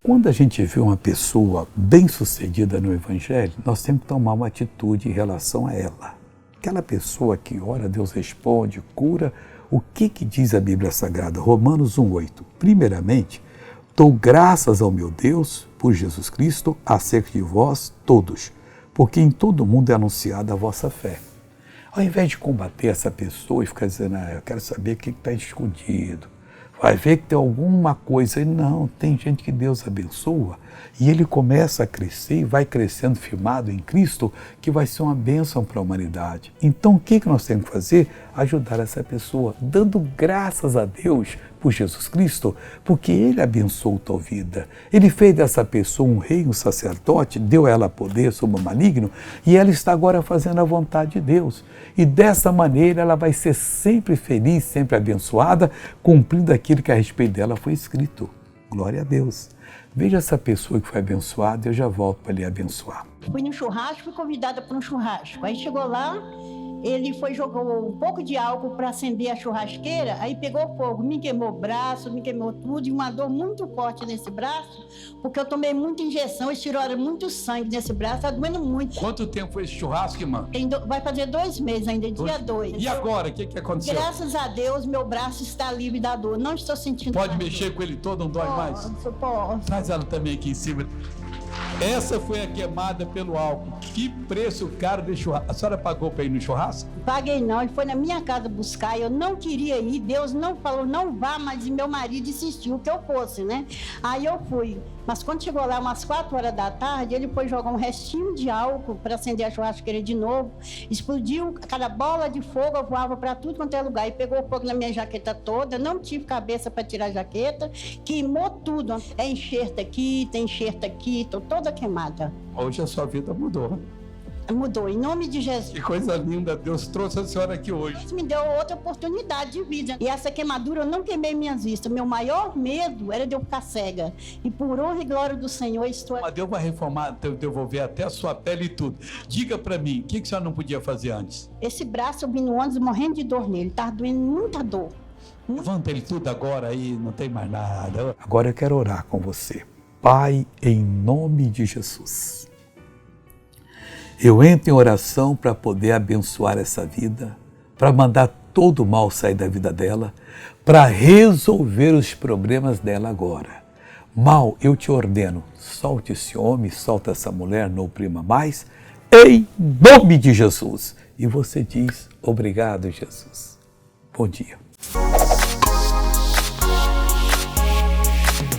Quando a gente vê uma pessoa bem-sucedida no Evangelho, nós temos que tomar uma atitude em relação a ela. Aquela pessoa que ora, Deus responde, cura. O que diz a Bíblia Sagrada? Romanos 1,8. Primeiramente, dou graças ao meu Deus, por Jesus Cristo, acerca de vós todos, porque em todo mundo é anunciada a vossa fé. Ao invés de combater essa pessoa e ficar dizendo, eu quero saber o que está escondido, vai ver que tem alguma coisa. E não, tem gente que Deus abençoa e ele começa a crescer e vai crescendo firmado em Cristo, que vai ser uma bênção para a humanidade. Então o que nós temos que fazer? Ajudar essa pessoa, dando graças a Deus por Jesus Cristo, porque Ele abençoou tua vida. Ele fez dessa pessoa um rei, um sacerdote, deu a ela poder sobre o maligno e ela está agora fazendo a vontade de Deus. E dessa maneira ela vai ser sempre feliz, sempre abençoada, cumprindo aquilo que a respeito dela foi escrito. Glória a Deus. Veja essa pessoa que foi abençoada, eu já volto para lhe abençoar. Fui no churrasco, fui convidada para um churrasco. Aí chegou lá, ele jogou um pouco de álcool para acender a churrasqueira, aí pegou fogo, me queimou o braço, me queimou tudo, e uma dor muito forte nesse braço, porque eu tomei muita injeção, eles tiraram muito sangue nesse braço, tá doendo muito. Quanto tempo foi esse churrasco, irmã? Vai fazer 2 meses ainda, dia 2. E agora, o que aconteceu? Graças a Deus, meu braço está livre da dor, não estou sentindo Pode nada. mexer com ele todo, não dói mais? Posso. Traz ela também aqui em cima. Essa foi a queimada pelo álcool. Que preço caro de churrasco. A senhora pagou para ir no churrasco? Paguei não, ele foi na minha casa buscar, eu não queria ir, Deus não falou, não vá, mas meu marido insistiu que eu fosse, né? Aí eu fui, mas quando chegou lá umas 4 horas da tarde, ele foi jogar um restinho de álcool para acender a churrasqueira de novo, explodiu, cada bola de fogo voava para tudo quanto é lugar, e pegou fogo na minha jaqueta toda, não tive cabeça para tirar a jaqueta, queimou tudo, é enxerto aqui, tem enxerto aqui, tô toda queimada. Hoje a sua vida mudou. Mudou, em nome de Jesus. Que coisa linda, Deus trouxe a senhora aqui hoje. Deus me deu outra oportunidade de vida. E essa queimadura eu não queimei minhas vistas. Meu maior medo era de eu ficar cega. E por honra e glória do Senhor estou... Mas Deus vai reformar, devolver até a sua pele e tudo. Diga pra mim, o que a senhora não podia fazer antes? Esse braço eu vim no ônibus morrendo de dor nele. Tava doendo muita dor. Levanta ele tudo agora aí, não tem mais nada. Agora eu quero orar com você. Pai, em nome de Jesus, eu entro em oração para poder abençoar essa vida, para mandar todo o mal sair da vida dela, para resolver os problemas dela agora. Mal, eu te ordeno, solte esse homem, solta essa mulher, não oprima mais, em nome de Jesus. E você diz, obrigado, Jesus. Bom dia.